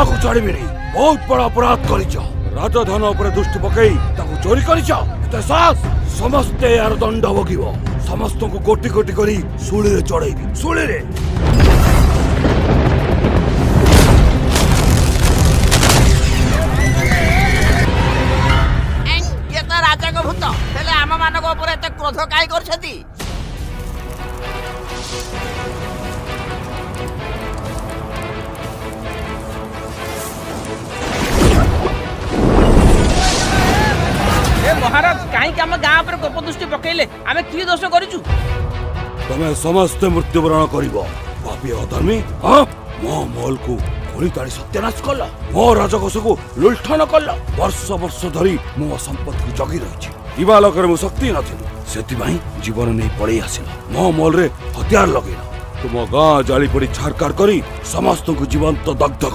କାହାକୁ ଛାଡ଼ିବିନି। ବହୁତ ବଡ଼ ଅପରାଧ କରିଛ। ରାଜଧନ ଉପରେ ଦୃଷ୍ଟି ପକେଇ ତାକୁ ଚୋରି କରିଛ। ଏତେ ସାହସ! ସମସ୍ତେ ଏହାର ଦଣ୍ଡ ଭୋଗିବ। ସମସ୍ତଙ୍କୁ ଗୋଟି ଗୋଟି କରି ଶୂଳିରେ ଚଢ଼େଇବି। ଶୂଳିରେ ये तो राजा को भूत हेले आम मानक ऊपर एते क्रोध काई करछथि। ए महाराज काहे के हम गां पर गोप दृष्टि पकेले आमे की दोष करिछु? तमे समस्त मृत्युवरण करिब। पापी अधर्मी हाँ मो महल को खोली ताड़ी सत्यानाश कल। मो राजकोष को लुंठन कल। वर्ष वर्ष धरी मो संपत्ति को जगी रही। दिवालकर मो शक्ति नथिली सेतिबाई जीवन नहीं पड़े आसिल। मो महल रे हथियार लगेला। तुम गाँ जाली पड़ी छारकार करी समस्त को जीवंत दग्ध कर